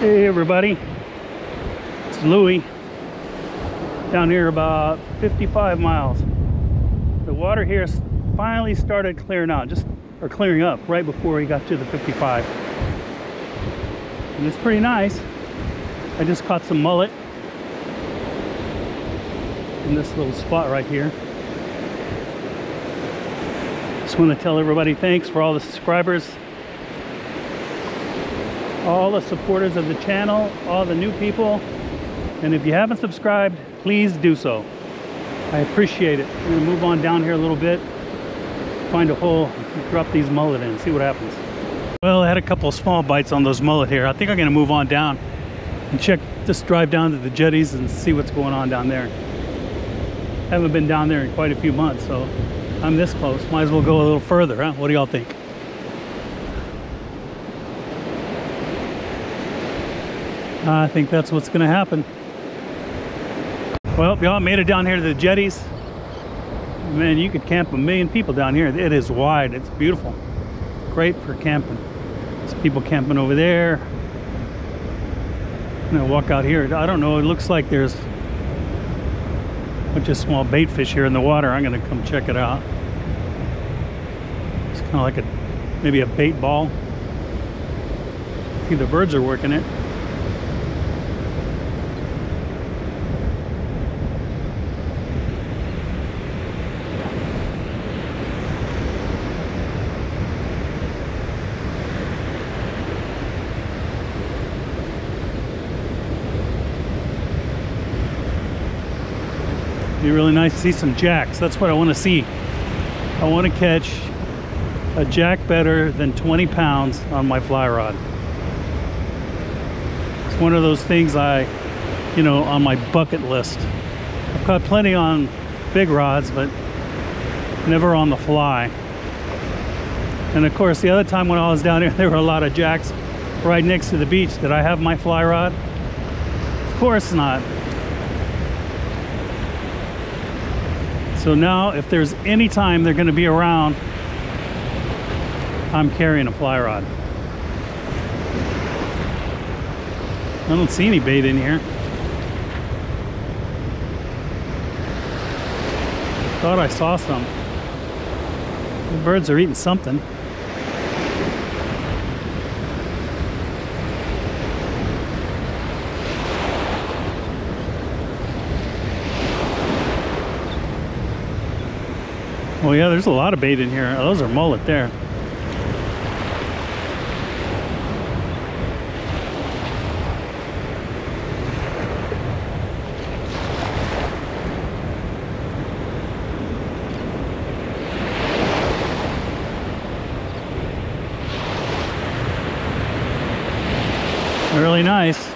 Hey everybody, it's Louie down here about 55 miles. The water here finally started clearing out, clearing up right before we got to the 55. And it's pretty nice. I just caught some mullet in this little spot right here. Just want to tell everybody thanks for all the subscribers, all the supporters of the channel, all the new people. And if you haven't subscribed, please do so. I appreciate it. I'm gonna move on down here a little bit, find a hole, drop these mullet in, see what happens. Well, I had a couple of small bites on those mullet here. I think I'm gonna move on down and just drive down to the jetties and see what's going on down there. Haven't been down there in quite a few months, so I'm this close. Might as well go a little further, huh? What do y'all think? I think that's what's gonna happen. Well, y'all made it down here to the jetties. Man, you could camp 1,000,000 people down here. It is wide, it's beautiful. Great for camping. There's people camping over there. I'm gonna walk out here. I don't know, it looks like there's a bunch of small bait fish here in the water. I'm gonna come check it out. It's kind of like maybe a bait ball. See, the birds are working it. Be really nice to see some jacks. That's what I want to see. I want to catch a jack better than 20 pounds on my fly rod. It's one of those things on my bucket list. I've caught plenty on big rods, but never on the fly. And of course, the other time when I was down there were a lot of jacks right next to the beach. Did I have my fly rod? Of course not. So now, if there's any time they're going to be around, I'm carrying a fly rod. I don't see any bait in here. Thought I saw some. The birds are eating something. Oh yeah, there's a lot of bait in here. Those are mullet there. Really nice.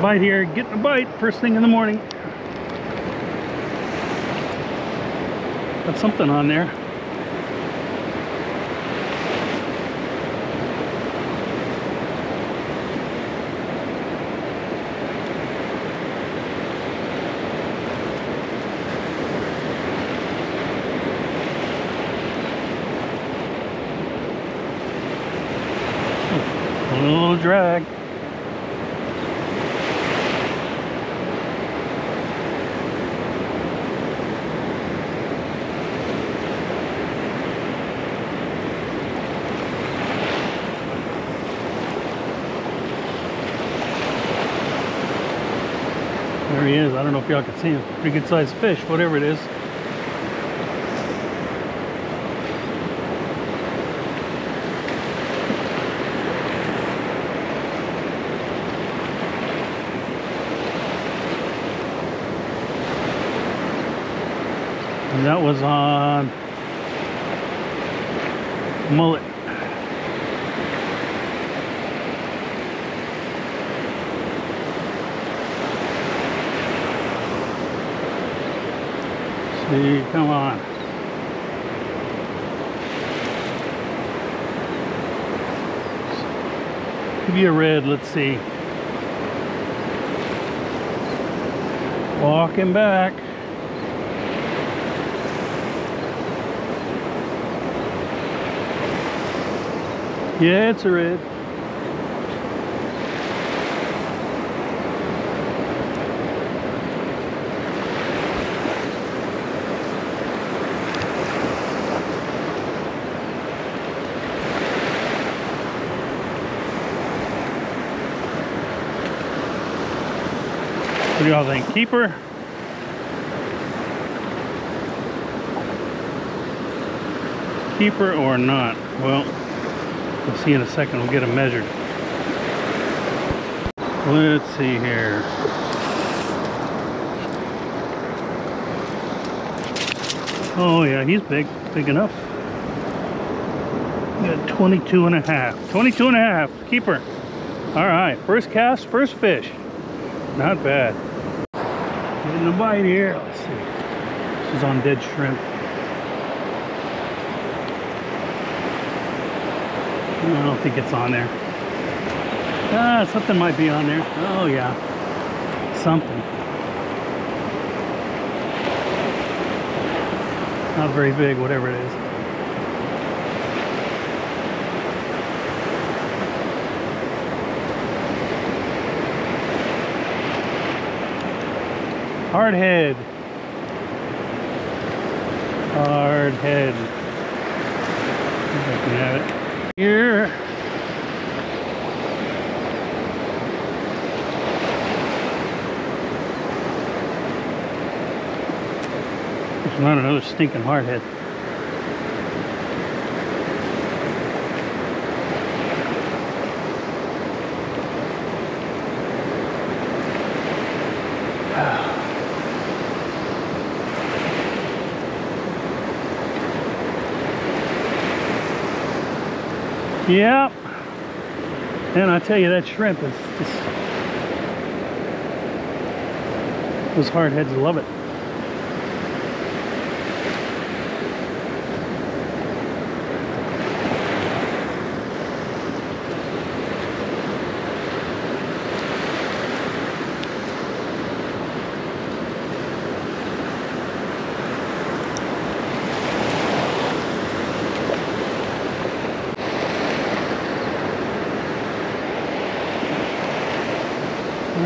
Bite here, getting a bite first thing in the morning. Got something on there. A little drag. There he is. I don't know if y'all can see him. Pretty good sized fish, whatever it is. And that was on mullet. See, come on. Give you a red, let's see. Walking back. Yeah, it's a red. What do y'all think? Keeper? Keeper or not? Well, we'll see in a second. We'll get them measured. Let's see here. Oh yeah, he's big enough. We got 22 and a half. 22 and a half. Keeper. All right, first cast, first fish. Not bad. Getting a bite here. Let's see. This is on dead shrimp. I don't think it's on there. Something might be on there. Oh yeah, something. Not very big, whatever it is. Hard head. Hard head. I can have it here. There's not another stinking hard head. Yep. And I tell you, that shrimp is just, those hard heads love it.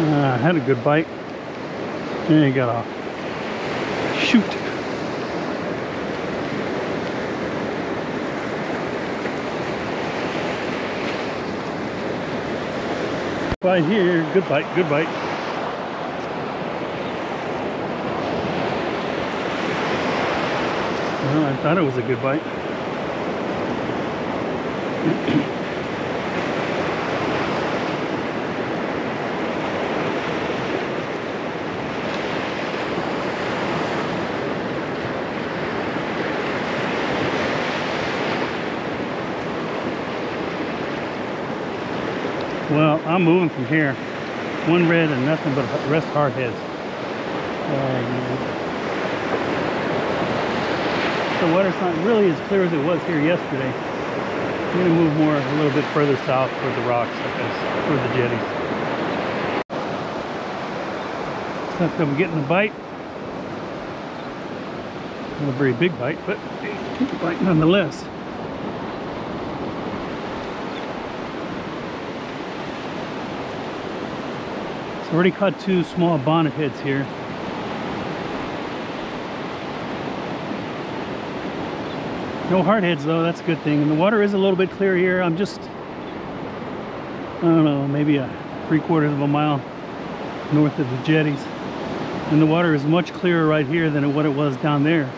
I had a good bite. And he got off. Shoot. Bite here. Good bite. Good bite. Well, I thought it was a good bite. Well, I'm moving from here. One red and nothing but the rest hard heads. The water's not really as clear as it was here yesterday. I'm going to move more a little bit further south toward the rocks, I guess, toward the jetties. Looks like I'm getting a bite. Not a very big bite, but a bite nonetheless. Already caught two small bonnet heads here. No hard heads though, that's a good thing. And the water is a little bit clear here. I'm just, I don't know, maybe a 3/4 of a mile north of the jetties. And the water is much clearer right here than what it was down there.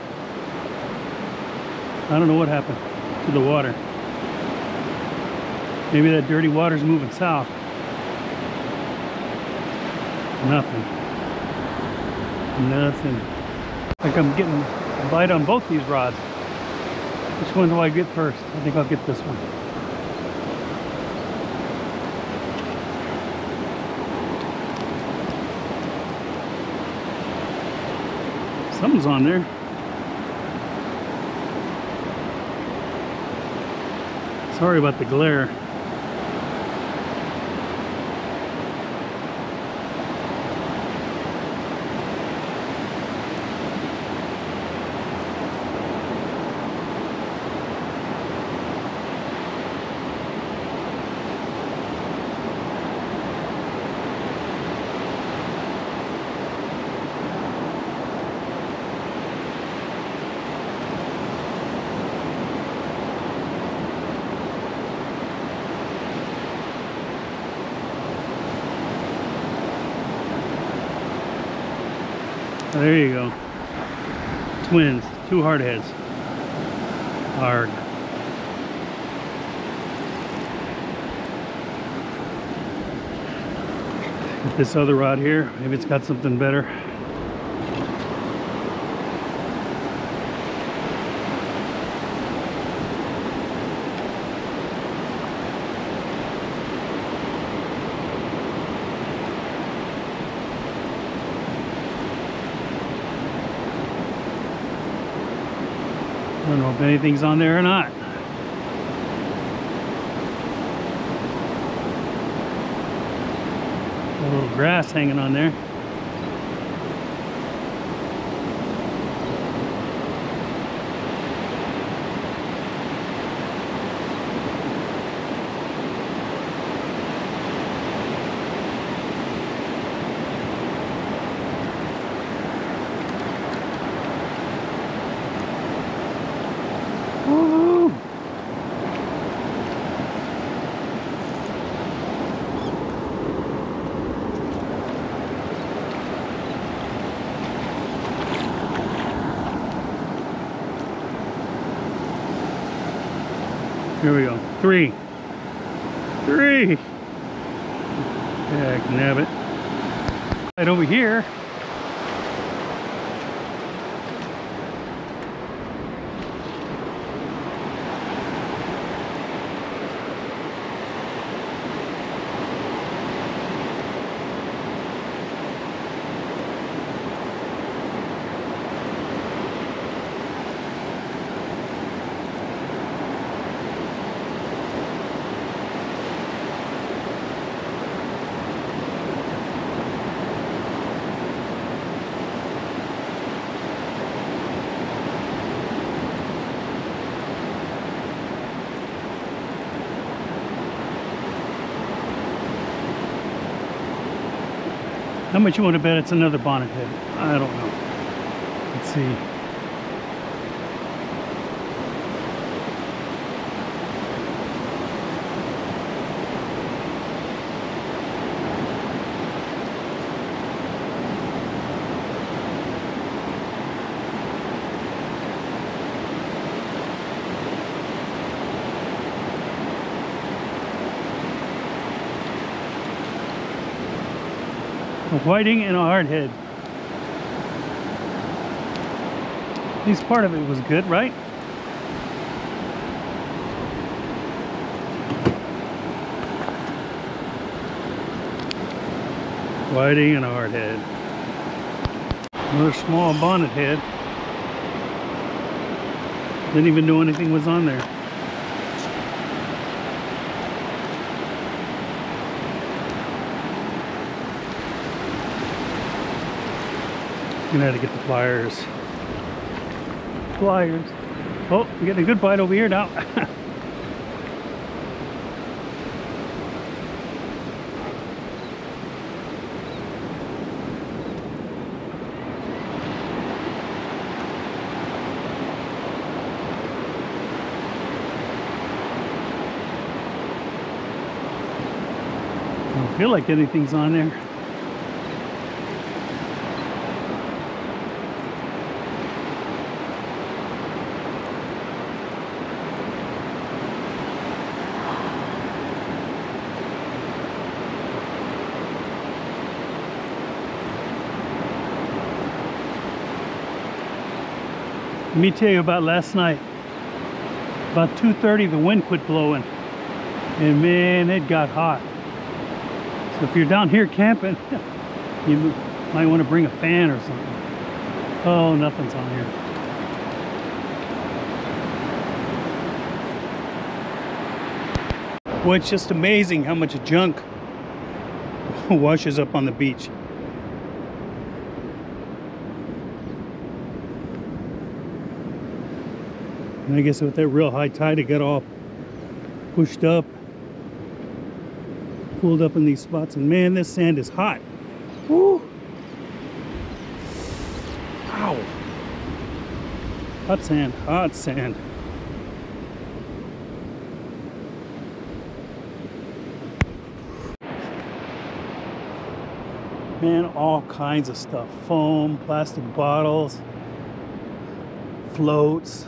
I don't know what happened to the water. Maybe that dirty water's moving south. Nothing. Nothing. Like I'm getting a bite on both these rods. Which one do I get first? I think I'll get this one. Something's on there. Sorry about the glare. There you go. Twins, two hardheads. Arg. This other rod here, maybe it's got something better. I don't know if anything's on there or not. A little grass hanging on there. Woo! Here we go. Three. Yeah, I can have it. Right over here. How much you want to bet it's another bonnet head? I don't know. Let's see. A whiting and a hardhead. At least part of it was good, right? Whiting and a hardhead. Another small bonnet head. Didn't even know anything was on there. Gonna have to get the pliers. Oh, I'm getting a good bite over here now. I don't feel like anything's on there. Let me tell you about last night. About 2:30 the wind quit blowing and man, it got hot. So if you're down here camping, you might want to bring a fan or something. Oh, nothing's on here. Well, it's just amazing how much junk washes up on the beach. And I guess with that real high tide, it got all pushed up, pulled up in these spots. And man, this sand is hot. Woo! Ow! Hot sand, hot sand. Man, all kinds of stuff. Foam, plastic bottles, floats.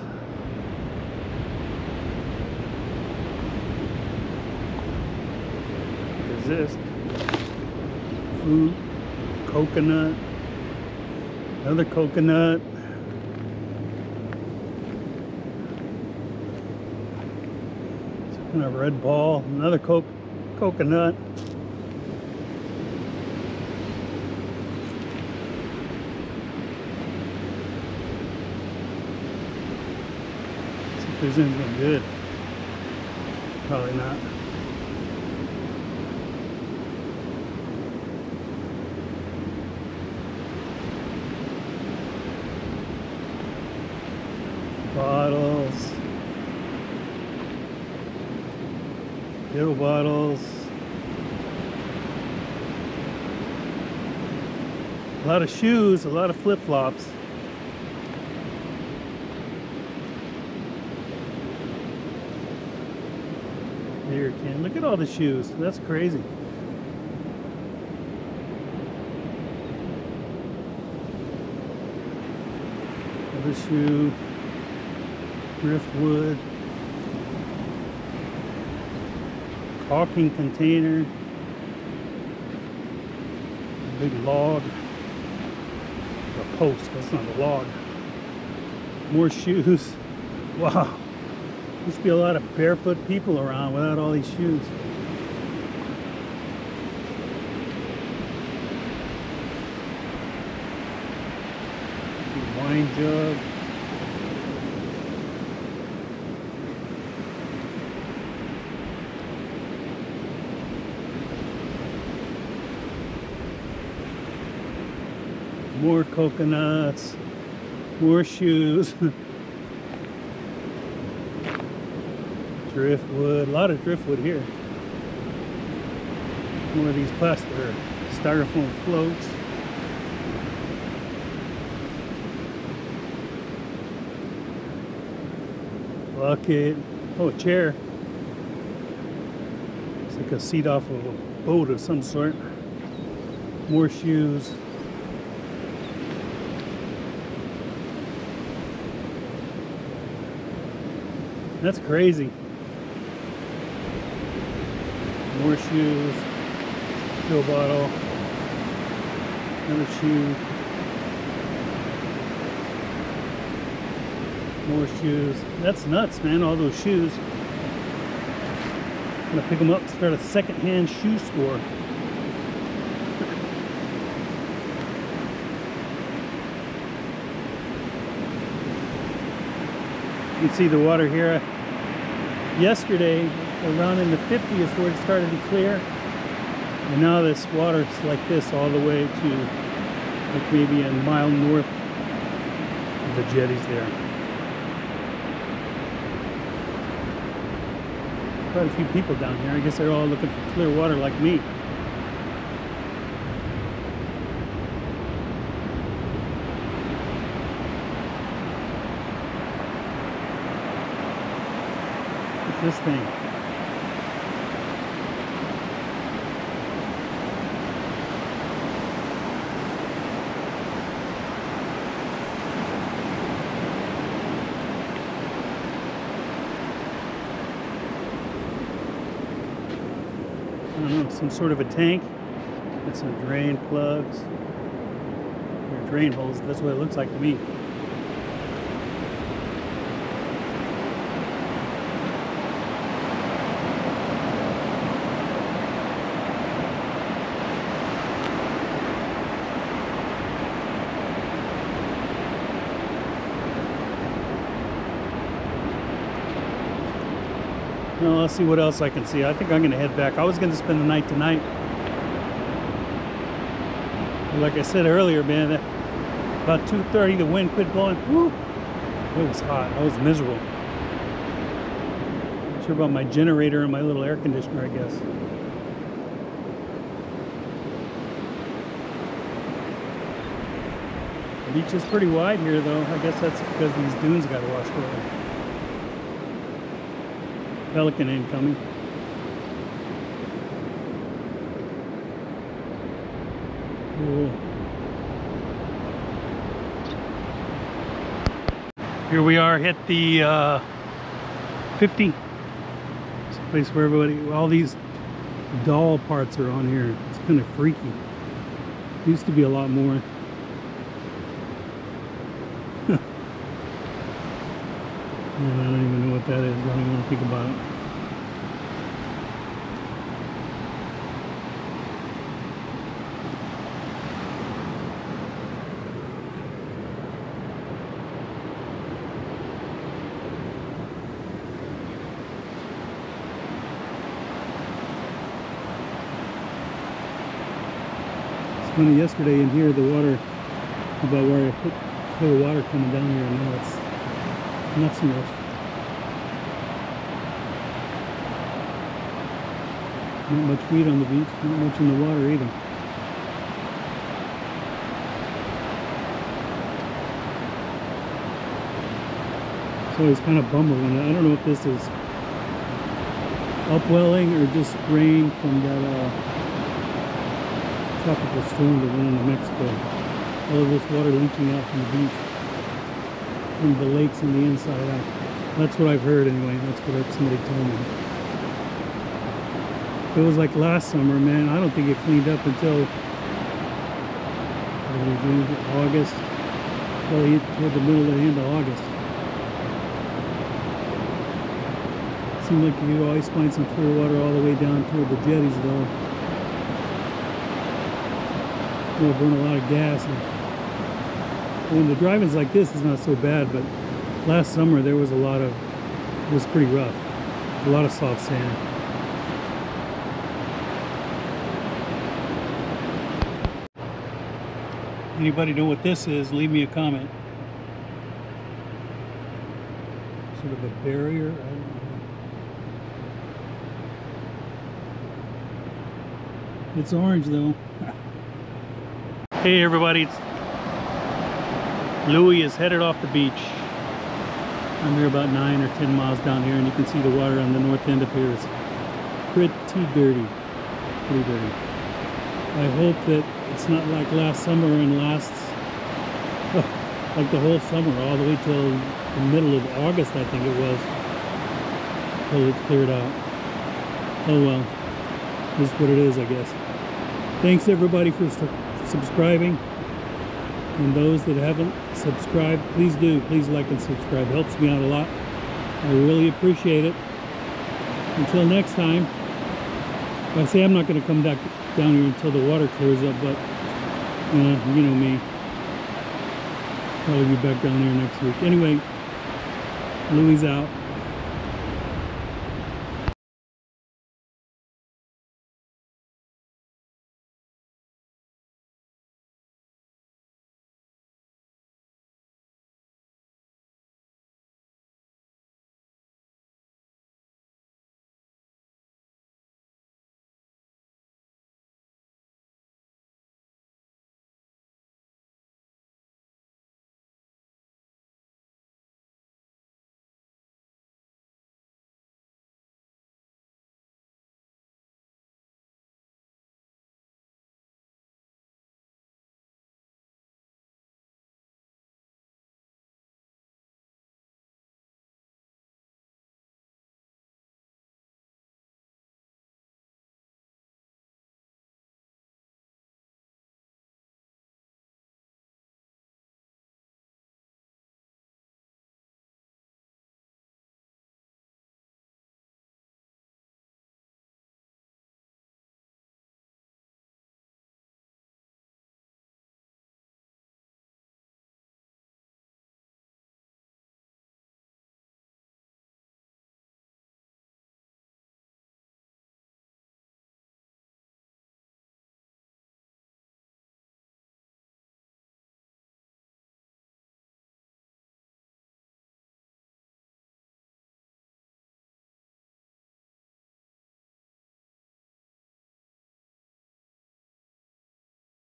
What is this? Fruit, coconut, another coconut. Some kind of red ball, another coconut. See if there's anything good. Probably not. Bottles, pill bottles, a lot of shoes, a lot of flip-flops. Beer can. Look at all the shoes. That's crazy. Another shoe. Driftwood, caulking container, a big log, a post, that's not a log. More shoes. Wow, used to be a lot of barefoot people around without all these shoes. Wine jug. More coconuts, more shoes, driftwood, a lot of driftwood here. More of these plastic or styrofoam floats. Bucket, oh, a chair. It's like a seat off of a boat of some sort. More shoes. That's crazy. More shoes, pill bottle, another shoe, more shoes. That's nuts, man, all those shoes. I'm gonna pick them up and start a second-hand shoe store. You can see the water here. Yesterday, around in the 50s where it started to clear. And now this water is like this all the way to like maybe a mile north of the jetties there. Quite a few people down here. I guess they're all looking for clear water like me. This thing. I don't know, some sort of a tank with some drain plugs or drain holes. That's what it looks like to me. Well, let's see what else I can see. I think I'm going to head back. I was going to spend the night tonight. But like I said earlier, man, about 2:30 the wind quit blowing. Woo! It was hot. I was miserable. Not sure about my generator and my little air conditioner, I guess. The beach is pretty wide here, though. I guess that's because these dunes got washed away. Pelican incoming. cool. Here we are, hit the 50. It's a place where everybody, all these doll parts are on here. It's kind of freaky. Used to be a lot more. Man, I don't even know what that is. I don't even want to think about it. It's funny, yesterday in here, the water, about where I put the water coming down here, and now it's not so much. Not much weed on the beach, not much in the water either. It's always kind of bummer when I don't know if this is upwelling or just rain from that tropical storm that went into Mexico. All of this water leaching out from the beach, from the lakes on the inside out. That's what I've heard anyway. That's what somebody told me. It was like last summer, man. I don't think it cleaned up until August. Well, toward the middle of the end of August. It seemed like you could always find some clear water all the way down toward the jetties, though. You burn a lot of gas. And when the driving's like this, it's not so bad, but last summer there was a lot of, it was pretty rough. A lot of soft sand. Anybody know what this is? Leave me a comment. Sort of a barrier, I don't know. It's orange though. Hey everybody, Louis is headed off the beach. I'm here about 9 or 10 miles down here, and you can see the water on the north end up here is pretty dirty. Pretty dirty. I hope that it's not like last summer and lasts like the whole summer, all the way till the middle of August, I think it was, till it cleared out. Oh well, this is what it is, I guess. Thanks everybody for subscribing, and those that haven't subscribed, please do. Please like and subscribe. It helps me out a lot. I really appreciate it. Until next time, I say I'm not going to come back down here until the water clears up, but you know me, probably be back down here next week. Anyway, Louis out.